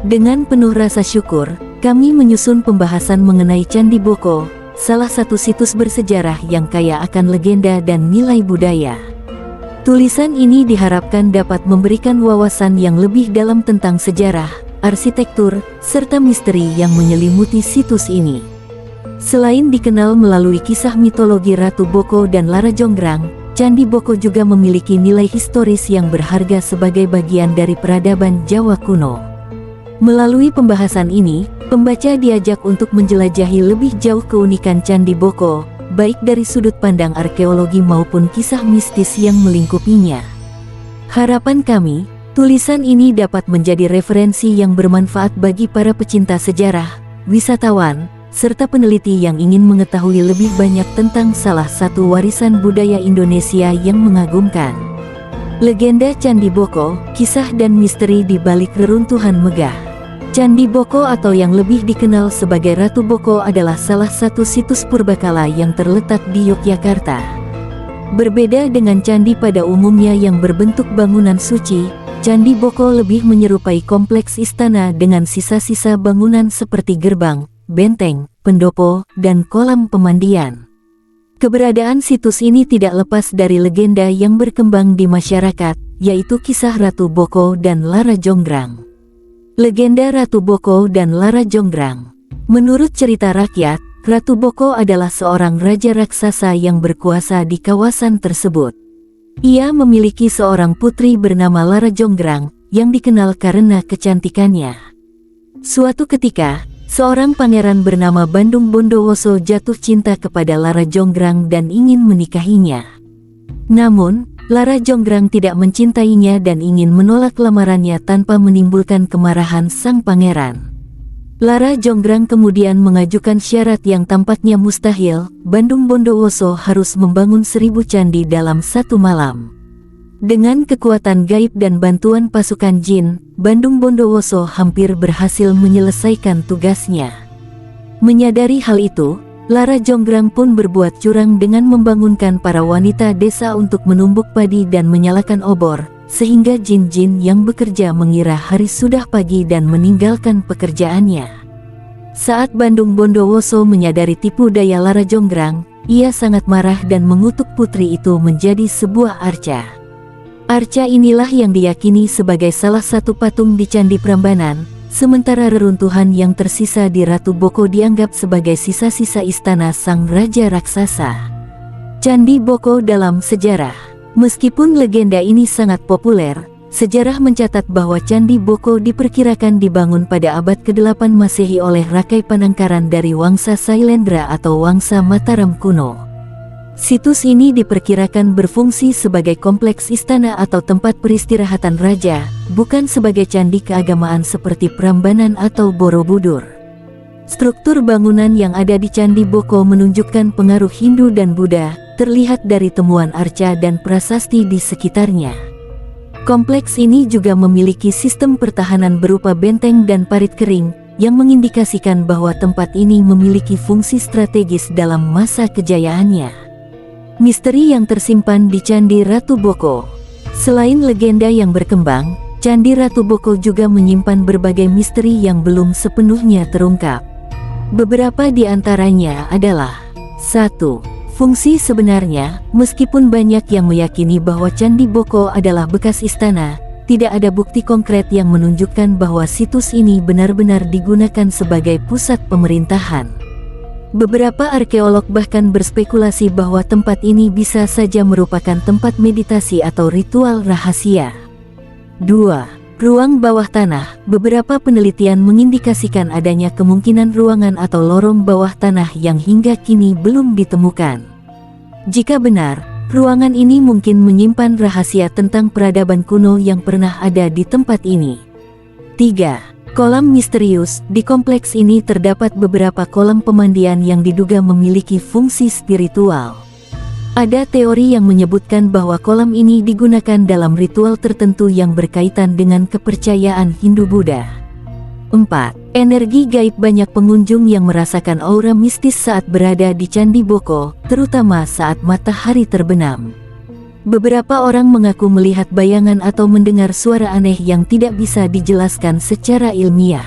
Dengan penuh rasa syukur, kami menyusun pembahasan mengenai Candi Boko, salah satu situs bersejarah yang kaya akan legenda dan nilai budaya. Tulisan ini diharapkan dapat memberikan wawasan yang lebih dalam tentang sejarah, arsitektur, serta misteri yang menyelimuti situs ini. Selain dikenal melalui kisah mitologi Ratu Boko dan Lara Jonggrang, Candi Boko juga memiliki nilai historis yang berharga sebagai bagian dari peradaban Jawa kuno. Melalui pembahasan ini, pembaca diajak untuk menjelajahi lebih jauh keunikan Candi Boko, baik dari sudut pandang arkeologi maupun kisah mistis yang melingkupinya. Harapan kami, tulisan ini dapat menjadi referensi yang bermanfaat bagi para pecinta sejarah, wisatawan, serta peneliti yang ingin mengetahui lebih banyak tentang salah satu warisan budaya Indonesia yang mengagumkan. Legenda Candi Boko, kisah dan misteri di balik reruntuhan megah. Candi Boko atau yang lebih dikenal sebagai Ratu Boko adalah salah satu situs purbakala yang terletak di Yogyakarta. Berbeda dengan candi pada umumnya yang berbentuk bangunan suci, Candi Boko lebih menyerupai kompleks istana dengan sisa-sisa bangunan seperti gerbang, benteng, pendopo, dan kolam pemandian. Keberadaan situs ini tidak lepas dari legenda yang berkembang di masyarakat, yaitu kisah Ratu Boko dan Lara Jonggrang. Legenda Ratu Boko dan Lara Jonggrang. Menurut cerita rakyat, Ratu Boko adalah seorang raja raksasa yang berkuasa di kawasan tersebut. Ia memiliki seorang putri bernama Lara Jonggrang, yang dikenal karena kecantikannya. Suatu ketika, seorang pangeran bernama Bandung Bondowoso jatuh cinta kepada Lara Jonggrang dan ingin menikahinya. Namun, Lara Jonggrang tidak mencintainya dan ingin menolak lamarannya tanpa menimbulkan kemarahan sang pangeran. Lara Jonggrang kemudian mengajukan syarat yang tampaknya mustahil. Bandung Bondowoso harus membangun 1000 candi dalam satu malam. Dengan kekuatan gaib dan bantuan pasukan jin, Bandung Bondowoso hampir berhasil menyelesaikan tugasnya. Menyadari hal itu, Lara Jonggrang pun berbuat curang dengan membangunkan para wanita desa untuk menumbuk padi dan menyalakan obor, sehingga jin-jin yang bekerja mengira hari sudah pagi dan meninggalkan pekerjaannya. Saat Bandung Bondowoso menyadari tipu daya Lara Jonggrang, ia sangat marah dan mengutuk putri itu menjadi sebuah arca. Arca inilah yang diyakini sebagai salah satu patung di Candi Prambanan. Sementara reruntuhan yang tersisa di Ratu Boko dianggap sebagai sisa-sisa istana sang raja raksasa. Candi Boko dalam sejarah. Meskipun legenda ini sangat populer, sejarah mencatat bahwa Candi Boko diperkirakan dibangun pada abad ke-8 Masehi oleh Rakai Panangkaran dari Wangsa Sailendra atau Wangsa Mataram kuno. Situs ini diperkirakan berfungsi sebagai kompleks istana atau tempat peristirahatan raja, bukan sebagai candi keagamaan seperti Prambanan atau Borobudur. Struktur bangunan yang ada di Candi Boko menunjukkan pengaruh Hindu dan Buddha, terlihat dari temuan arca dan prasasti di sekitarnya. Kompleks ini juga memiliki sistem pertahanan berupa benteng dan parit kering, yang mengindikasikan bahwa tempat ini memiliki fungsi strategis dalam masa kejayaannya. Misteri yang tersimpan di Candi Ratu Boko. Selain legenda yang berkembang, Candi Ratu Boko juga menyimpan berbagai misteri yang belum sepenuhnya terungkap. Beberapa di antaranya adalah 1. Fungsi sebenarnya. Meskipun banyak yang meyakini bahwa Candi Boko adalah bekas istana, tidak ada bukti konkret yang menunjukkan bahwa situs ini benar-benar digunakan sebagai pusat pemerintahan. Beberapa arkeolog bahkan berspekulasi bahwa tempat ini bisa saja merupakan tempat meditasi atau ritual rahasia. 2. Ruang bawah tanah. Beberapa penelitian mengindikasikan adanya kemungkinan ruangan atau lorong bawah tanah yang hingga kini belum ditemukan. Jika benar, ruangan ini mungkin menyimpan rahasia tentang peradaban kuno yang pernah ada di tempat ini. 3. Kolam misterius. Di kompleks ini terdapat beberapa kolam pemandian yang diduga memiliki fungsi spiritual. Ada teori yang menyebutkan bahwa kolam ini digunakan dalam ritual tertentu yang berkaitan dengan kepercayaan Hindu-Buddha. 4. Energi gaib. Banyak pengunjung yang merasakan aura mistis saat berada di Candi Boko, terutama saat matahari terbenam. Beberapa orang mengaku melihat bayangan atau mendengar suara aneh yang tidak bisa dijelaskan secara ilmiah.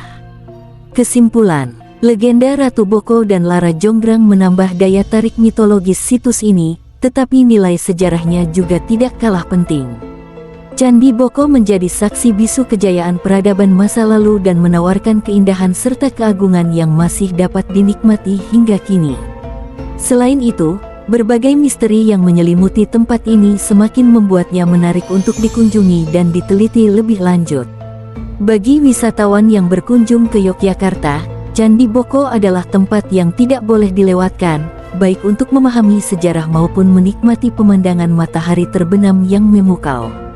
Kesimpulan, legenda Ratu Boko dan Lara Jonggrang menambah daya tarik mitologis situs ini, tetapi nilai sejarahnya juga tidak kalah penting. Candi Boko menjadi saksi bisu kejayaan peradaban masa lalu dan menawarkan keindahan serta keagungan yang masih dapat dinikmati hingga kini. Selain itu, berbagai misteri yang menyelimuti tempat ini semakin membuatnya menarik untuk dikunjungi dan diteliti lebih lanjut. Bagi wisatawan yang berkunjung ke Yogyakarta, Candi Boko adalah tempat yang tidak boleh dilewatkan, baik untuk memahami sejarah maupun menikmati pemandangan matahari terbenam yang memukau.